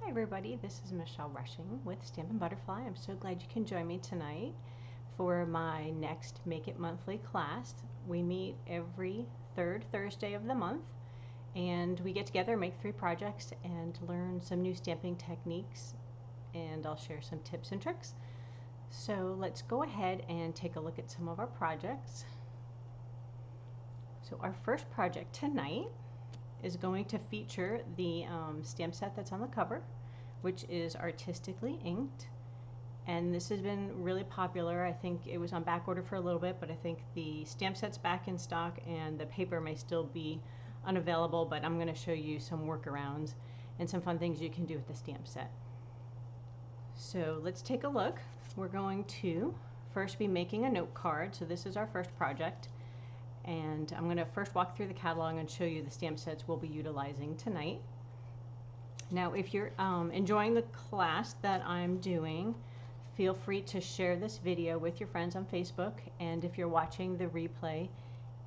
Hi everybody, this is Michelle Rushing with Stampin' Butterfly. I'm so glad you can join me tonight for my next Make It Monthly class. We meet every third Thursday of the month and we get together, make 3 projects and learn some new stamping techniques, and I'll share some tips and tricks. So let's go ahead and take a look at some of our projects. So our first project tonight is going to feature the stamp set that's on the cover, which is Artistically Inked, and this has been really popular. I think it was on back order for a little bit, but I think the stamp set's back in stock and the paper may still be unavailable, but I'm going to show you some workarounds and some fun things you can do with the stamp set. So let's take a look. We're going to first be making a note card. So this is our first project. And I'm going to first walk through the catalog and show you the stamp sets we'll be utilizing tonight. Now, if you're enjoying the class that I'm doing, feel free to share this video with your friends on Facebook. And if you're watching the replay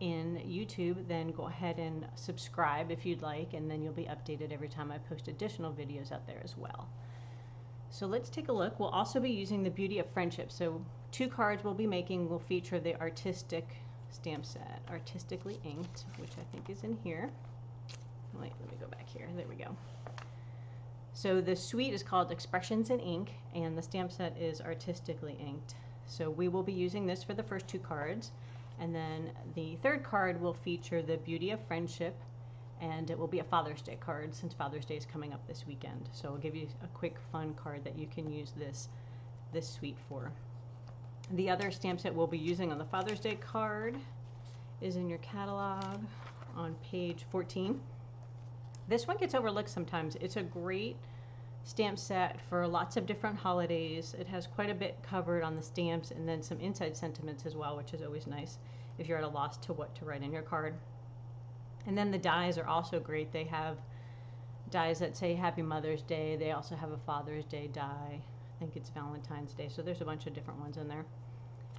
in YouTube, then go ahead and subscribe if you'd like, and then you'll be updated every time I post additional videos out there as well. So let's take a look. We'll also be using the Beauty of Friendship. So 2 cards we'll be making will feature the artistic stamp set, Artistically Inked, which I think is in here. Wait, let me go back here. There we go. So the suite is called Expressions in Ink, and the stamp set is Artistically Inked. So we will be using this for the first 2 cards, and then the 3rd card will feature the Beauty of Friendship, and it will be a Father's Day card since Father's Day is coming up this weekend. So I'll give you a quick fun card that you can use this suite for. The other stamp set we'll be using on the Father's Day card is in your catalog on page 14. This one gets overlooked sometimes. It's a great stamp set for lots of different holidays. It has quite a bit covered on the stamps and then some inside sentiments as well, which is always nice if you're at a loss to what to write in your card. And then the dies are also great. They have dies that say Happy Mother's Day. They also have a Father's Day die. I think it's Valentine's Day, so there's a bunch of different ones in there.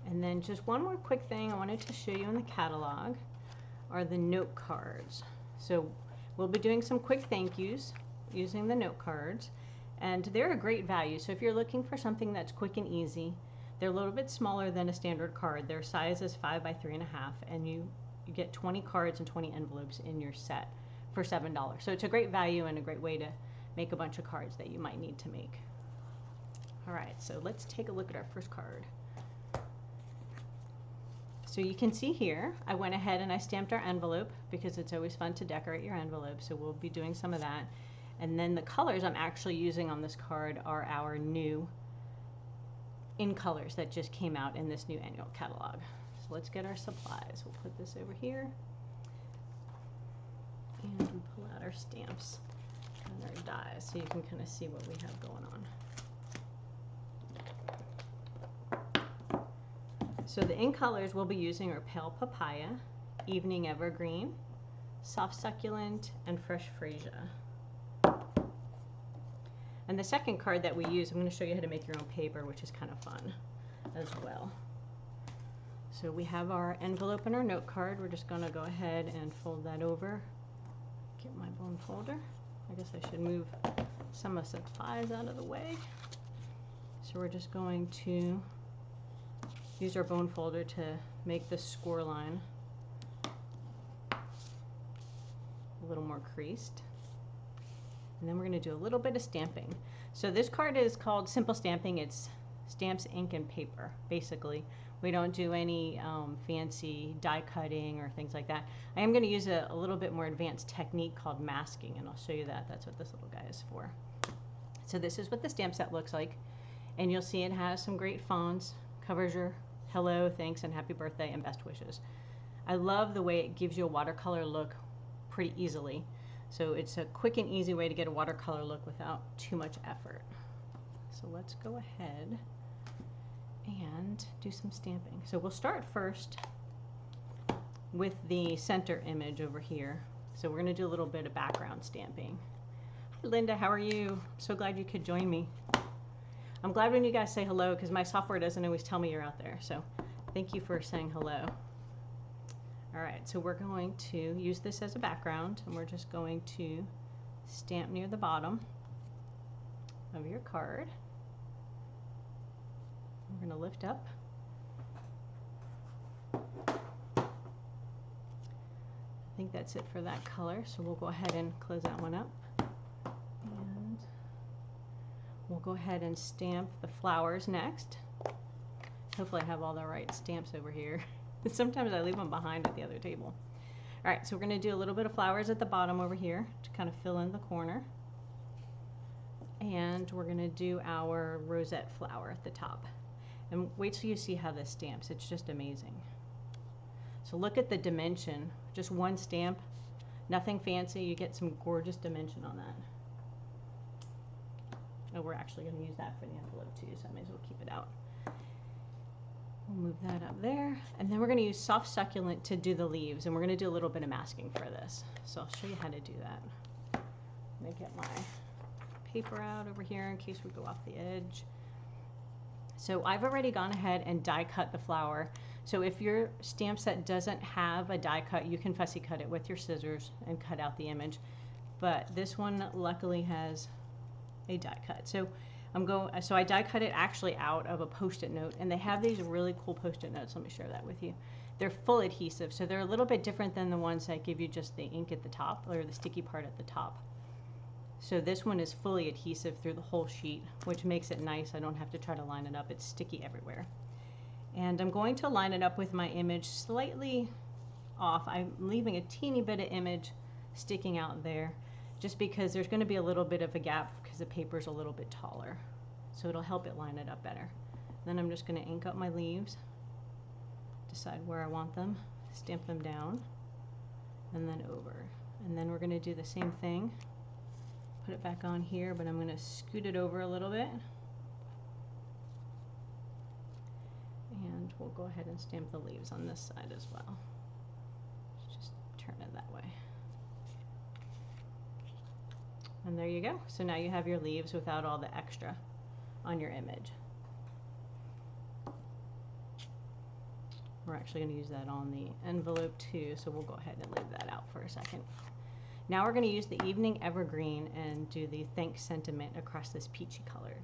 And then just one more quick thing I wanted to show you in the catalog are the note cards. So we'll be doing some quick thank yous using the note cards, and they're a great value. So if you're looking for something that's quick and easy, they're a little bit smaller than a standard card. Their size is 5 by 3.5, and you get 20 cards and 20 envelopes in your set for $7. So it's a great value and a great way to make a bunch of cards that you might need to make. All right, so let's take a look at our first card. So you can see here, I went ahead and I stamped our envelope because it's always fun to decorate your envelope, so we'll be doing some of that. And then the colors I'm actually using on this card are our new in colors that just came out in this new annual catalog. So let's get our supplies. We'll put this over here and we pull out our stamps and our dies so you can kind of see what we have going on. So the ink colors we'll be using are Pale Papaya, Evening Evergreen, Soft Succulent, and Fresh Freesia. And the second card that we use, I'm going to show you how to make your own paper, which is kind of fun as well. So we have our envelope and our note card. We're just going to go ahead and fold that over. Get my bone folder. I guess I should move some of the supplies out of the way. So we're just going to use our bone folder to make this score line a little more creased. And then we're going to do a little bit of stamping. So this card is called Simple Stamping. It's stamps, ink, and paper, basically. We don't do any fancy die cutting or things like that. I am going to use a little bit more advanced technique called masking, and I'll show you that. That's what this little guy is for. So this is what the stamp set looks like. And you'll see it has some great fonts. Covers your hello, thanks, and happy birthday, and best wishes. I love the way it gives you a watercolor look pretty easily. So it's a quick and easy way to get a watercolor look without too much effort. So let's go ahead and do some stamping. So we'll start first with the center image over here. So we're going to do a little bit of background stamping. Hi Linda, how are you? So glad you could join me. I'm glad when you guys say hello because my software doesn't always tell me you're out there. So thank you for saying hello. All right, so we're going to use this as a background, and we're just going to stamp near the bottom. of your card. We're going to lift up. I think that's it for that color, so we'll go ahead and close that one up. And we'll go ahead and stamp the flowers next. Hopefully I have all the right stamps over here. Sometimes I leave them behind at the other table. All right, so we're going to do a little bit of flowers at the bottom over here to kind of fill in the corner. And we're going to do our rosette flower at the top. And wait till you see how this stamps. It's just amazing. So look at the dimension. Just one stamp, nothing fancy. You get some gorgeous dimension on that. Oh, we're actually going to use that for the envelope too, so I may as well keep it out. We'll move that up there. And then we're going to use soft succulent to do the leaves. And we're going to do a little bit of masking for this. So I'll show you how to do that. I'm going to get my paper out over here in case we go off the edge. So I've already gone ahead and die cut the flower. So if your stamp set doesn't have a die cut, you can fussy cut it with your scissors and cut out the image. But this one luckily has a die cut. So I die cut it actually out of a Post-it note, and they have these really cool Post-it notes. Let me share that with you. They're full adhesive, so they're a little bit different than the ones that give you just the ink at the top or the sticky part at the top. So this one is fully adhesive through the whole sheet, which makes it nice. I don't have to try to line it up. It's sticky everywhere. And I'm going to line it up with my image slightly off. I'm leaving a teeny bit of image sticking out there just because there's going to be a little bit of a gap because the paper's a little bit taller. So it'll help it line it up better. Then I'm just going to ink up my leaves, decide where I want them, stamp them down, and then over. And then we're going to do the same thing. Put it back on here, but I'm going to scoot it over a little bit. And we'll go ahead and stamp the leaves on this side as well. Just turn it that way. And there you go. So now you have your leaves without all the extra on your image. We're actually going to use that on the envelope too, so we'll go ahead and leave that out for a second. Now we're going to use the Evening Evergreen and do the Thanks sentiment across this peachy colored.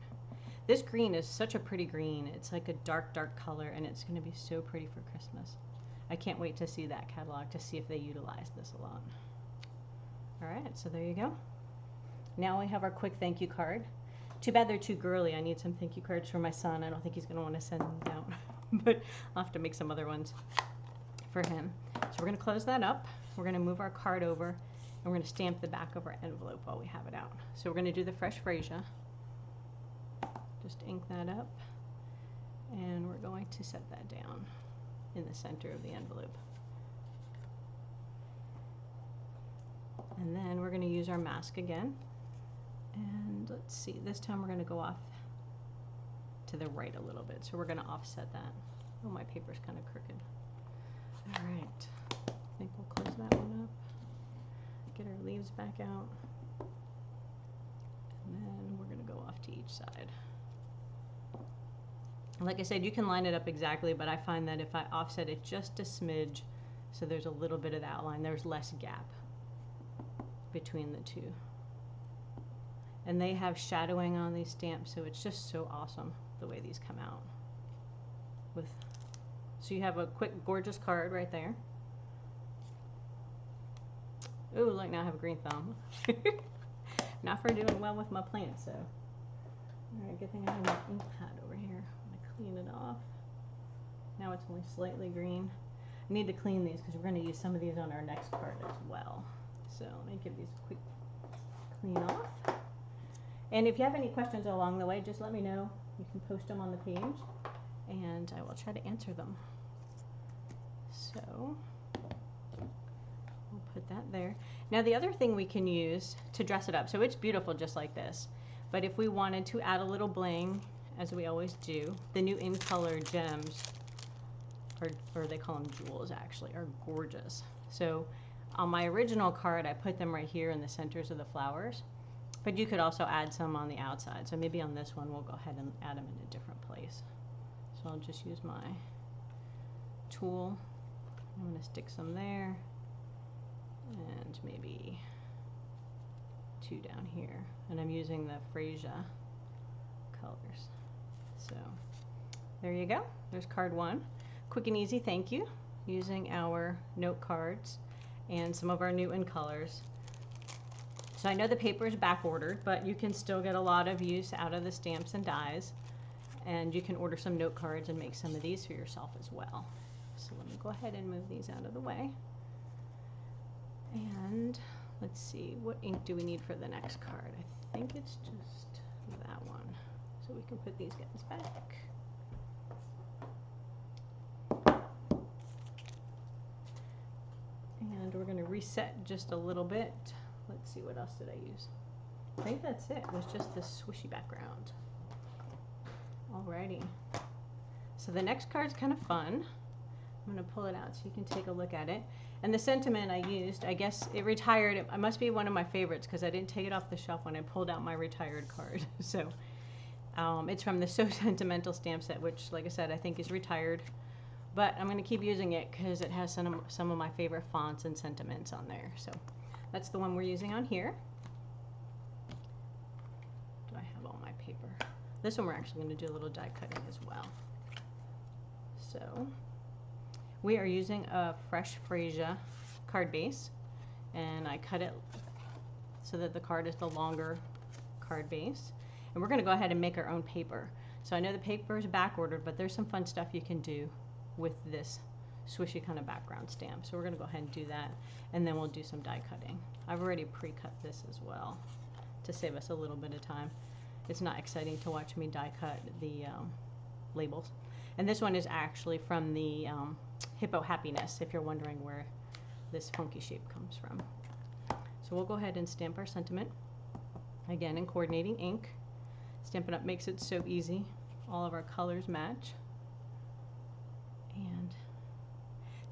This green is such a pretty green. It's like a dark, dark color, and it's going to be so pretty for Christmas. I can't wait to see that catalog to see if they utilize this a lot. All right, so there you go. Now we have our quick thank you card. Too bad they're too girly. I need some thank you cards for my son. I don't think he's going to want to send these out, but I'll have to make some other ones for him. So we're going to close that up. We're going to move our card over, and we're going to stamp the back of our envelope while we have it out. So we're going to do the Fresh Freesia. Just ink that up, and we're going to set that down in the center of the envelope. And then we're going to use our mask again. And let's see, this time we're going to go off to the right a little bit. So we're going to offset that. Oh, my paper's kind of crooked. All right, I think we'll close that one up. Get our leaves back out. And then we're going to go off to each side. Like I said, you can line it up exactly, but I find that if I offset it just a smidge, so there's a little bit of the outline, there's less gap between the two. And they have shadowing on these stamps, so it's just so awesome the way these come out. So you have a quick, gorgeous card right there. Ooh, look, now I have a green thumb. Not for doing well with my plants, so. All right, good thing I have my ink pad over here. I'm gonna clean it off. Now it's only slightly green. I need to clean these because we're gonna use some of these on our next card as well. So let me give these a quick clean off. And if you have any questions along the way, just let me know. You can post them on the page, and I will try to answer them. So we'll put that there. Now the other thing we can use to dress it up, so it's beautiful just like this, but if we wanted to add a little bling, as we always do, the new in color gems, or they call them jewels actually, are gorgeous. So on my original card, I put them right here in the centers of the flowers, but you could also add some on the outside. So maybe on this one, we'll go ahead and add them in a different place. So I'll just use my tool. I'm going to stick some there, and maybe two down here. And I'm using the Freesia colors. So there you go. There's card 1. Quick and easy thank you using our note cards and some of our new in colors. So I know the paper is back ordered, but you can still get a lot of use out of the stamps and dies. And you can order some note cards and make some of these for yourself as well. So let me go ahead and move these out of the way. And let's see, what ink do we need for the next card? I think it's just that one. So we can put these guys back. And we're going to reset just a little bit. Let's see, what else did I use? I think that's it. It was just this swishy background. Alrighty. So the next card's kind of fun. I'm going to pull it out so you can take a look at it. And the sentiment I used, I guess it retired. It must be one of my favorites because I didn't take it off the shelf when I pulled out my retired card. So it's from the So Sentimental stamp set, which, like I said, I think is retired. But I'm going to keep using it because it has some of my favorite fonts and sentiments on there. So that's the one we're using on here. Do I have all my paper? This one we're actually going to do a little die cutting as well. So we are using a fresh Freesia card base, and I cut it so that the card is the longer card base. And we're going to go ahead and make our own paper. So I know the paper is back ordered, but there's some fun stuff you can do with this swishy kind of background stamp. So we're going to go ahead and do that, and then we'll do some die cutting. I've already pre-cut this as well to save us a little bit of time. It's not exciting to watch me die cut the labels. And this one is actually from the Hippo Happiness, if you're wondering where this funky shape comes from. So we'll go ahead and stamp our sentiment, again in coordinating ink. Stampin' Up makes it so easy. All of our colors match. And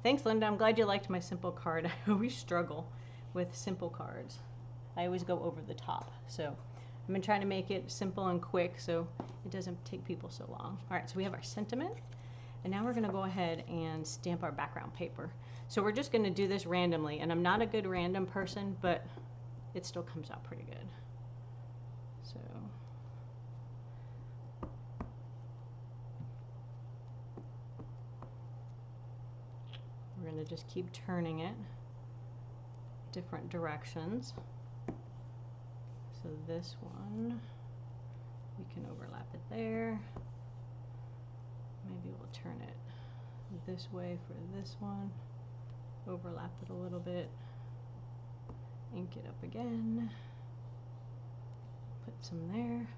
thanks, Linda. I'm glad you liked my simple card. I always struggle with simple cards. I always go over the top. So I've been trying to make it simple and quick so it doesn't take people so long. All right, so we have our sentiment, and now we're going to go ahead and stamp our background paper. So we're just going to do this randomly, and I'm not a good random person, but it still comes out pretty good. So we're going to just keep turning it different directions. So this one, we can overlap it there. Maybe we'll turn it this way for this one. Overlap it a little bit. Ink it up again. Put some there.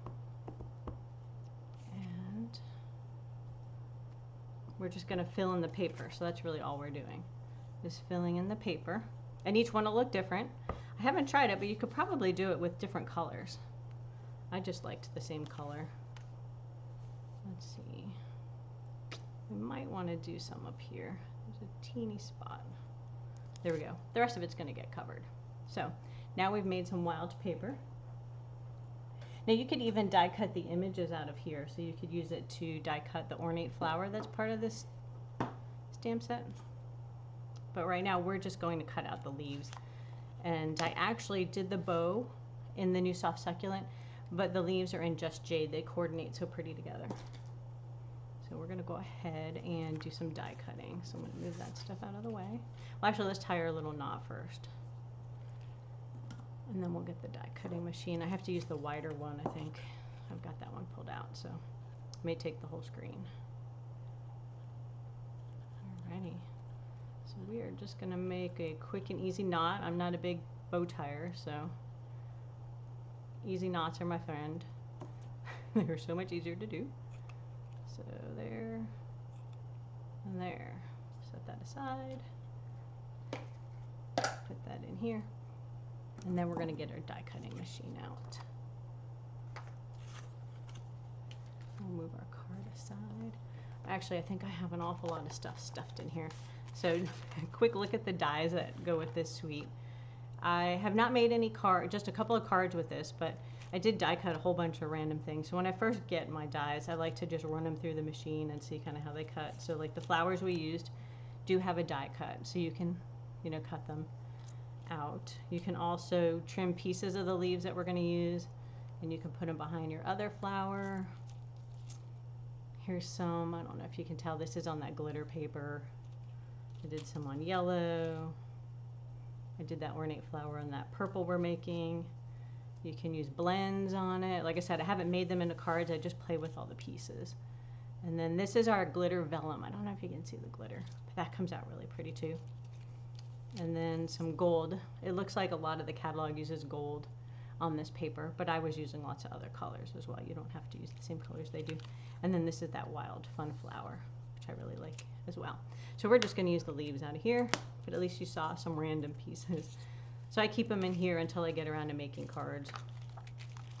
And we're just going to fill in the paper. So that's really all we're doing, is filling in the paper. And each one will look different. I haven't tried it, but you could probably do it with different colors. I just liked the same color. Let's see. We might want to do some up here. There's a teeny spot. There we go. The rest of it's going to get covered. So now we've made some wild paper. Now you could even die cut the images out of here. So you could use it to die cut the ornate flower that's part of this stamp set. But right now we're just going to cut out the leaves. And I actually did the bow in the new soft succulent, but the leaves are in just jade. They coordinate so pretty together. So we're going to go ahead and do some die cutting. So I'm going to move that stuff out of the way. Well, actually, let's tie our little knot first. And then we'll get the die cutting machine. I have to use the wider one, I think. I've got that one pulled out, so it may take the whole screen. Alrighty. So we are just going to make a quick and easy knot. I'm not a big bow tire, so easy knots are my friend. They're so much easier to do. So there and there. Set that aside. Put that in here. And then we're going to get our die cutting machine out. We'll move our card aside. Actually, I think I have an awful lot of stuff stuffed in here. So quick look at the dies that go with this suite. I have not made any card, just a couple of cards with this, but I did die cut a whole bunch of random things. So when I first get my dies, I like to just run them through the machine and see kind of how they cut. So like the flowers we used do have a die cut, so you can, you know, cut them out. You can also trim pieces of the leaves that we're going to use, and you can put them behind your other flower. Here's some, I don't know if you can tell, this is on that glitter paper. I did some on yellow. I did that ornate flower on that purple we're making. You can use blends on it. Like I said, I haven't made them into cards. I just play with all the pieces. And then this is our glitter vellum. I don't know if you can see the glitter, but that comes out really pretty too. And then some gold. It looks like a lot of the catalog uses gold on this paper, but I was using lots of other colors as well. You don't have to use the same colors they do. And then this is that wild fun flower, which I really like as well. So we're just going to use the leaves out of here, but at least you saw some random pieces. So I keep them in here until I get around to making cards.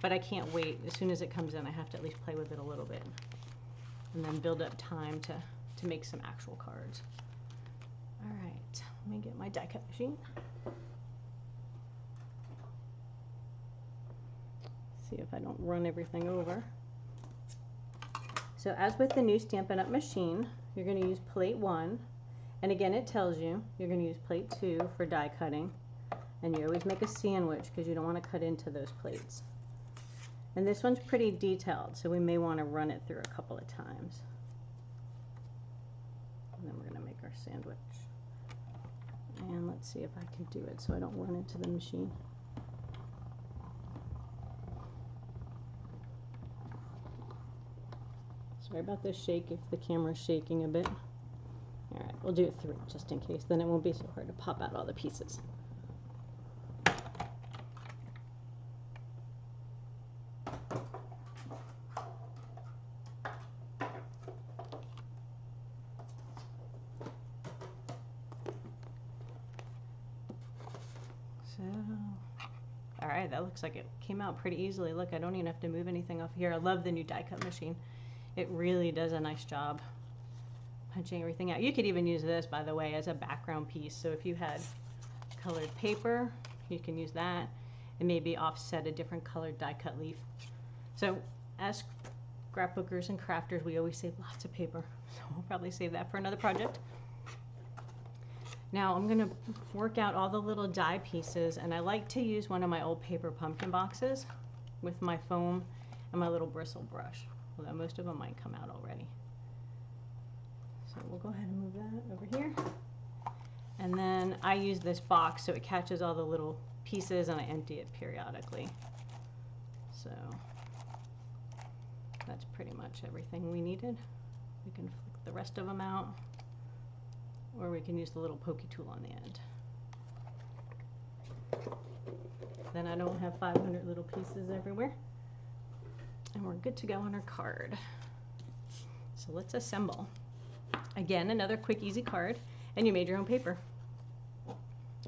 But I can't wait. As soon as it comes in, I have to at least play with it a little bit. And then build up time to make some actual cards. All right, let me get my die cut machine. See if I don't run everything over. So as with the new Stampin' Up machine, you're going to use plate 1. And again, it tells you you're going to use plate 2 for die cutting. And you always make a sandwich because you don't want to cut into those plates. And this one's pretty detailed, so we may want to run it through a couple of times. And then we're going to make our sandwich. And let's see if I can do it so I don't run into the machine. Sorry about this shake if the camera's shaking a bit. All right, we'll do it 3 just in case, then it won't be so hard to pop out all the pieces. All right, that looks like it came out pretty easily. Look, I don't even have to move anything off here. I love the new die cut machine. It really does a nice job punching everything out. You could even use this, by the way, as a background piece. So if you had colored paper, you can use that and maybe offset a different colored die cut leaf. So as scrapbookers and crafters, we always save lots of paper. So we'll probably save that for another project. Now I'm going to work out all the little die pieces, and I like to use one of my old paper pumpkin boxes with my foam and my little bristle brush, although most of them might come out already. So we'll go ahead and move that over here. And then I use this box so it catches all the little pieces and I empty it periodically. So that's pretty much everything we needed. We can flick the rest of them out, or we can use the little pokey tool on the end. Then I don't have 500 little pieces everywhere. And we're good to go on our card. So let's assemble. Again, another quick, easy card, and you made your own paper,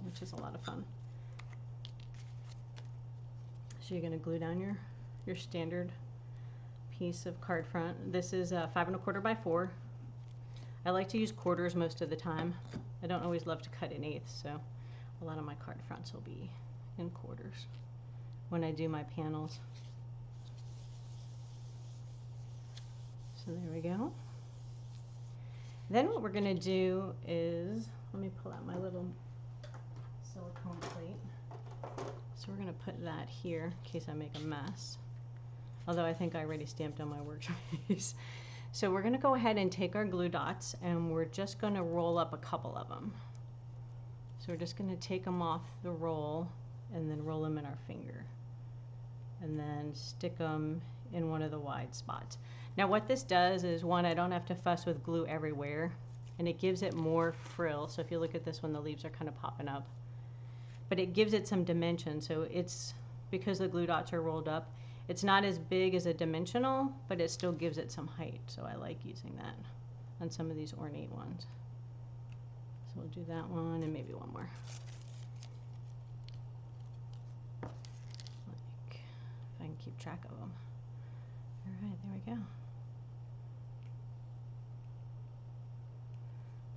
which is a lot of fun. So you're going to glue down your standard piece of card front. This is 5 1/4 by 4. I like to use quarters most of the time. I don't always love to cut in eighths, so a lot of my card fronts will be in quarters when I do my panels. So there we go. Then what we're going to do is, let me pull out my little silicone plate. So we're going to put that here in case I make a mess. Although I think I already stamped on my workspace. So we're going to go ahead and take our glue dots and we're just going to roll up a couple of them. So we're just going to take them off the roll and then roll them in our finger. And then stick them in one of the wide spots. Now what this does is, one, I don't have to fuss with glue everywhere, and it gives it more frill. So if you look at this one, the leaves are kind of popping up. But it gives it some dimension, so it's, because the glue dots are rolled up, it's not as big as a dimensional, but it still gives it some height. So I like using that on some of these ornate ones. So we'll do that one and maybe one more. Like, if I can keep track of them. All right, there we go.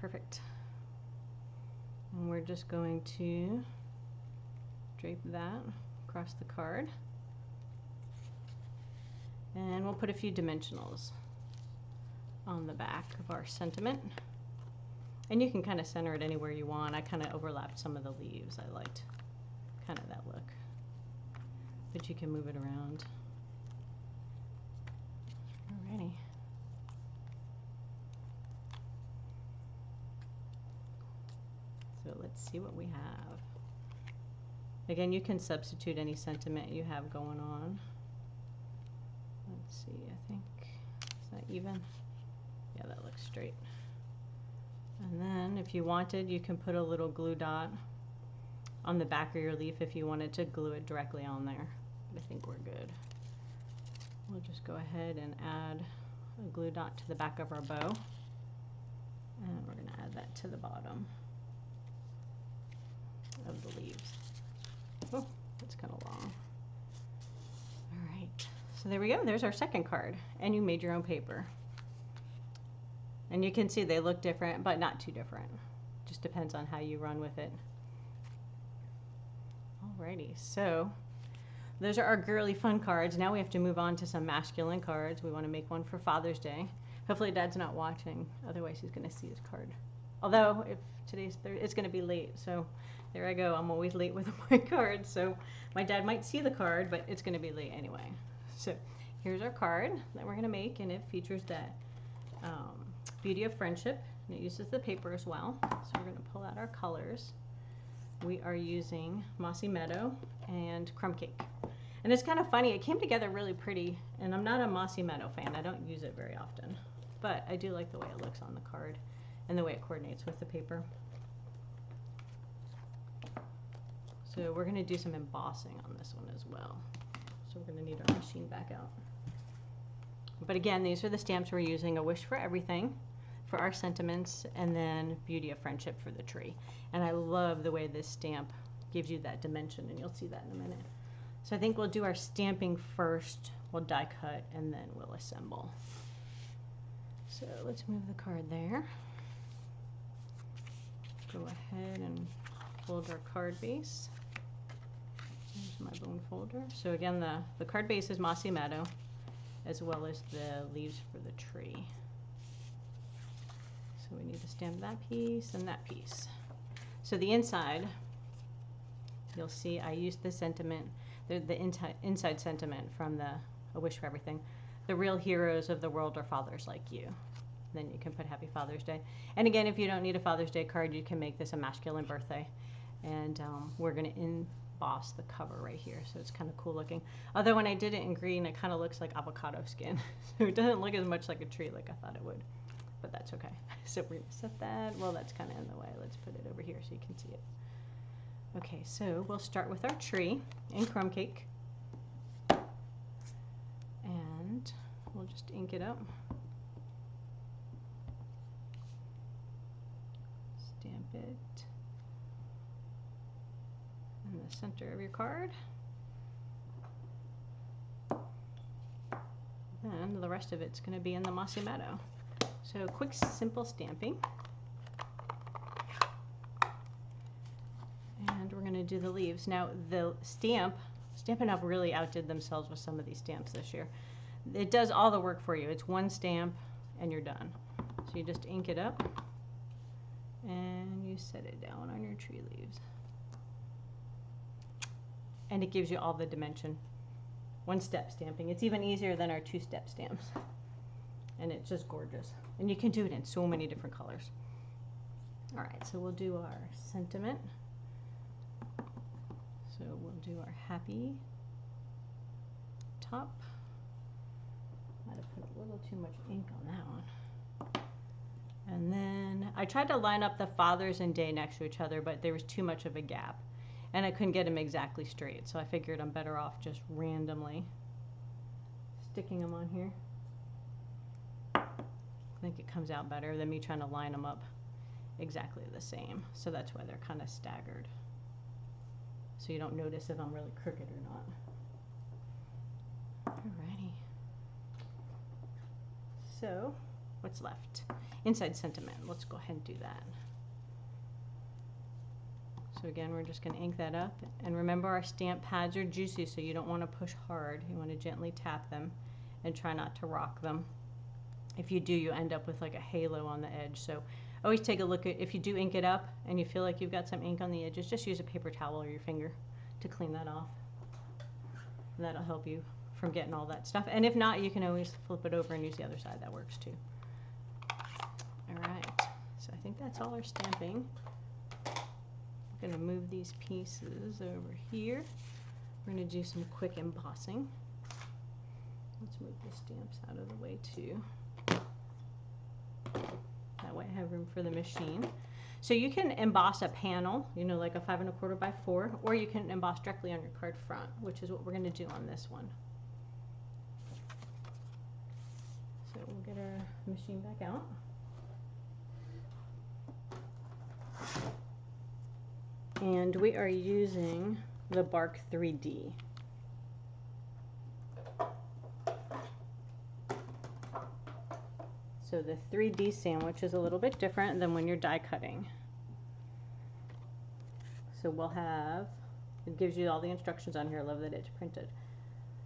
Perfect. And we're just going to drape that across the card. And we'll put a few dimensionals on the back of our sentiment. And you can kind of center it anywhere you want. I kind of overlapped some of the leaves. I liked kind of that look. But you can move it around. Alrighty. So let's see what we have. Again, you can substitute any sentiment you have going on. Let's see, I think, is that even? Yeah, that looks straight. And then if you wanted, you can put a little glue dot on the back of your leaf if you wanted to glue it directly on there. But I think we're good. We'll just go ahead and add a glue dot to the back of our bow. And we're going to add that to the bottom of the leaves. Oh, that's kind of long. All right, so there we go. There's our second card. And you made your own paper. And you can see they look different, but not too different. Just depends on how you run with it. Alrighty, so those are our girly fun cards. Now we have to move on to some masculine cards. We want to make one for Father's Day. Hopefully Dad's not watching, otherwise he's going to see his card. Although, if today's it's going to be late, so there I go. I'm always late with my cards, so my dad might see the card, but it's going to be late anyway. So here's our card that we're going to make, and it features that Beauty of Friendship, and it uses the paper as well. So we're going to pull out our colors. We are using Mossy Meadow and Crumb Cake. And it's kind of funny, it came together really pretty, and I'm not a Mossy Meadow fan. I don't use it very often, but I do like the way it looks on the card and the way it coordinates with the paper. So we're going to do some embossing on this one as well. So we're going to need our machine back out. But again, these are the stamps we're using: A Wish for Everything for our sentiments, and then Beauty of Friendship for the tree. And I love the way this stamp gives you that dimension, and you'll see that in a minute. So I think we'll do our stamping first, we'll die cut, and then we'll assemble. So let's move the card there. Go ahead and fold our card base. Here's my bone folder. So again, the card base is Mossy Meadow, as well as the leaves for the tree. So we need to stamp that piece and that piece. So the inside, you'll see I used the sentiment, the inside sentiment from the A Wish for Everything. The real heroes of the world are fathers like you. Then you can put Happy Father's Day. And again, if you don't need a Father's Day card, you can make this a masculine birthday. And we're going to emboss the cover right here, so it's kind of cool looking. Although when I did it in green, it kind of looks like avocado skin. So it doesn't look as much like a tree like I thought it would. But that's okay. So we're going to set that. Well, that's kind of in the way. Let's put it over here so you can see it. Okay, so we'll start with our tree in Crumb Cake. And we'll just ink it up. Stamp it in the center of your card. And the rest of it's going to be in the Mossy Meadow. So quick, simple stamping. And we're going to do the leaves. Now the Stampin' Up really outdid themselves with some of these stamps this year. It does all the work for you. It's one stamp and you're done. So you just ink it up and you set it down on your tree leaves. And it gives you all the dimension. One-step stamping. It's even easier than our two-step stamps. And it's just gorgeous. And you can do it in so many different colors. All right, so we'll do our sentiment. So we'll do our happy top. Might have put a little too much ink on that one. And then I tried to line up the fathers and day next to each other, but there was too much of a gap. And I couldn't get them exactly straight, so I figured I'm better off just randomly sticking them on here. I think it comes out better than me trying to line them up exactly the same. So that's why they're kind of staggered. So you don't notice if I'm really crooked or not. Alrighty. So what's left? Inside sentiment. Let's go ahead and do that. So again, we're just going to ink that up. And remember, our stamp pads are juicy, so you don't want to push hard. You want to gently tap them and try not to rock them. If you do, you end up with like a halo on the edge. So always take a look at, if you do ink it up and you feel like you've got some ink on the edges, just use a paper towel or your finger to clean that off. And that'll help you from getting all that stuff. And if not, you can always flip it over and use the other side. That works too. All right. So I think that's all our stamping. I'm going to move these pieces over here. We're going to do some quick embossing. Let's move the stamps out of the way too. That way I have room for the machine. So you can emboss a panel, you know, like a 5 1/4 by 4, or you can emboss directly on your card front, which is what we're going to do on this one. So we'll get our machine back out. And we are using the Bark 3D. So the 3D sandwich is a little bit different than when you're die cutting. So we'll have, it gives you all the instructions on here. I love that it's printed.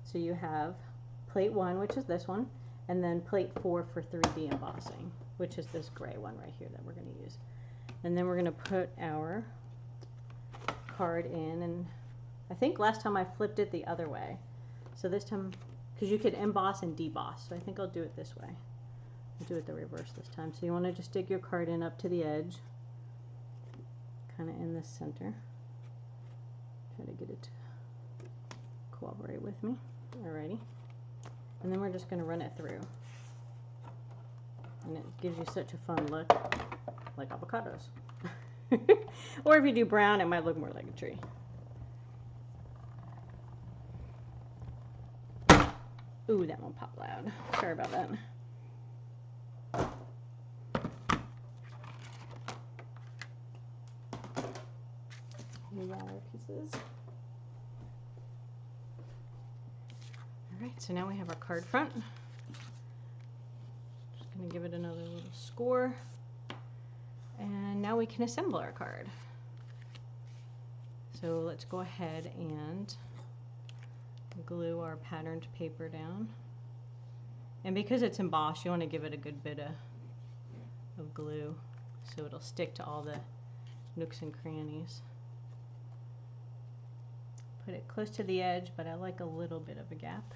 So you have plate 1, which is this one, and then plate 4 for 3D embossing, which is this gray one right here that we're going to use. And then we're going to put our card in, and I think last time I flipped it the other way. So this time, because you could emboss and deboss, so I think I'll do it this way. I'll do it the reverse this time. So you want to just dig your card in up to the edge, kind of in the center. Try to get it to cooperate with me. Alrighty. And then we're just going to run it through. And it gives you such a fun look, like avocados. Or if you do brown, it might look more like a tree. Ooh, that one popped loud. Sorry about that. Move all our pieces. Alright, so now we have our card front. Just going to give it another little score. And now we can assemble our card. So let's go ahead and glue our patterned paper down. And because it's embossed, you want to give it a good bit of glue so it'll stick to all the nooks and crannies. Put it close to the edge, but I like a little bit of a gap.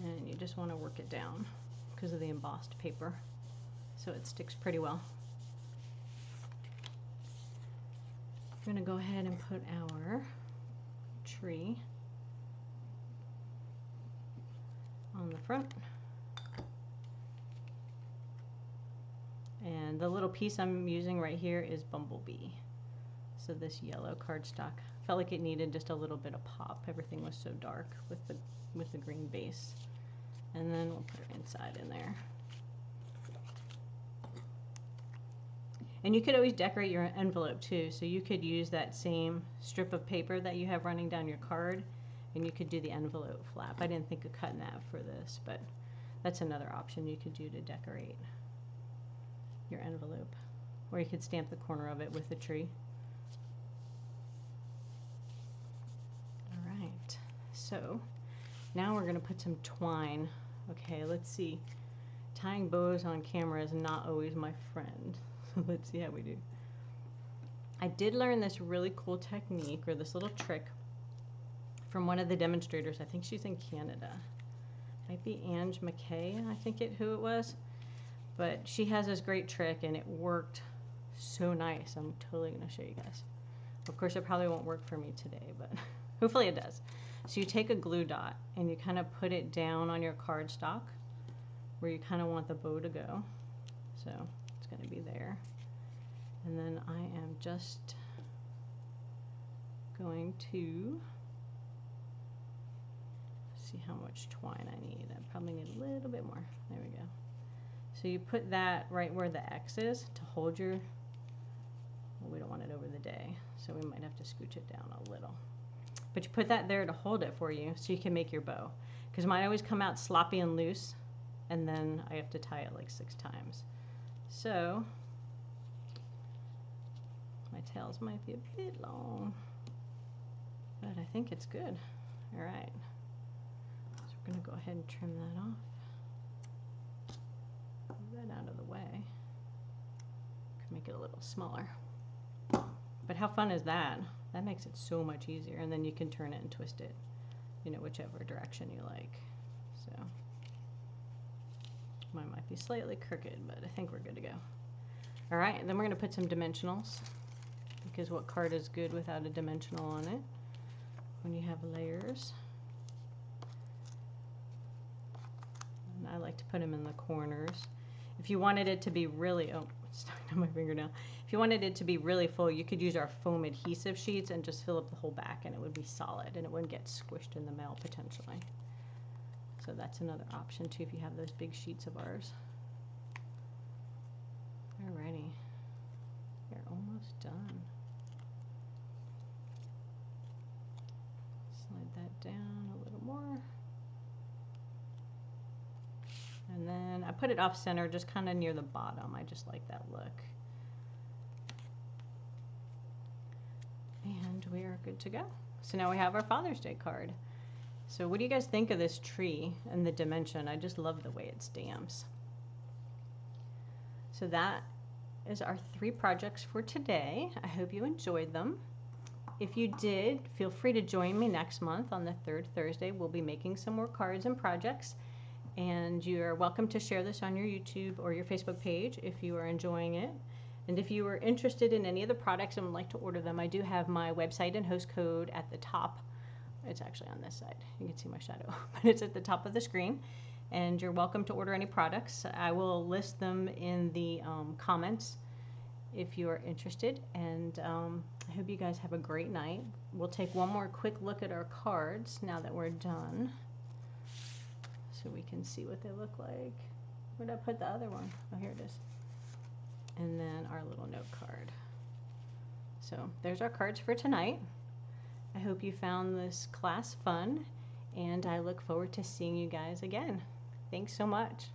And you just want to work it down because of the embossed paper, so it sticks pretty well. We're going to go ahead and put our tree on the front. And the little piece I'm using right here is Bumblebee. So this yellow cardstock felt like it needed just a little bit of pop. Everything was so dark with the green base. And then we'll put it inside in there. And you could always decorate your envelope too. So you could use that same strip of paper that you have running down your card, and you could do the envelope flap. I didn't think of cutting that for this, but that's another option you could do to decorate your envelope. Or you could stamp the corner of it with the tree. Alright, so now we're going to put some twine. Okay, let's see. Tying bows on camera is not always my friend. So let's see how we do. I did learn this really cool technique, or this little trick, from one of the demonstrators. I think she's in Canada. Might be Ange McKay, I think who it was. But she has this great trick, and it worked so nice. I'm totally going to show you guys. Of course, it probably won't work for me today, but hopefully it does. So you take a glue dot, and you kind of put it down on your cardstock where you kind of want the bow to go. So it's going to be there. And then I am just going to see how much twine I need. I probably need a little bit more. There we go. So you put that right where the X is to hold your, well, we don't want it over the day, so we might have to scooch it down a little. But you put that there to hold it for you so you can make your bow. Because mine always come out sloppy and loose, and then I have to tie it like 6 times. So my tails might be a bit long, but I think it's good. All right, so we're going to go ahead and trim that off. Move that out of the way. Could make it a little smaller. But how fun is that? That makes it so much easier, and then you can turn it and twist it, you know, whichever direction you like. So mine might be slightly crooked, but I think we're good to go. All right, and then we're going to put some dimensionals because what card is good without a dimensional on it when you have layers? And I like to put them in the corners. If you wanted it to be really, oh, it's stuck on my finger now. If you wanted it to be really full, you could use our foam adhesive sheets and just fill up the whole back, and it would be solid and it wouldn't get squished in the mail potentially. So that's another option too if you have those big sheets of ours. Alrighty, we're almost done. Slide that down a little more. And then I put it off center, just kind of near the bottom. I just like that look. And we are good to go. So now we have our Father's Day card. So what do you guys think of this tree and the dimension? I just love the way it stamps. So that is our 3 projects for today. I hope you enjoyed them. If you did, feel free to join me next month on the 3rd Thursday. We'll be making some more cards and projects. And you're welcome to share this on your YouTube or your Facebook page if you are enjoying it. And if you are interested in any of the products and would like to order them, I do have my website and host code at the top. It's actually on this side. You can see my shadow, but it's at the top of the screen. And you're welcome to order any products. I will list them in the comments if you are interested. And I hope you guys have a great night. We'll take one more quick look at our cards now that we're done, so we can see what they look like. Where'd I put the other one? Oh, here it is. And then our little note card. So there's our cards for tonight. I hope you found this class fun, and I look forward to seeing you guys again. Thanks so much.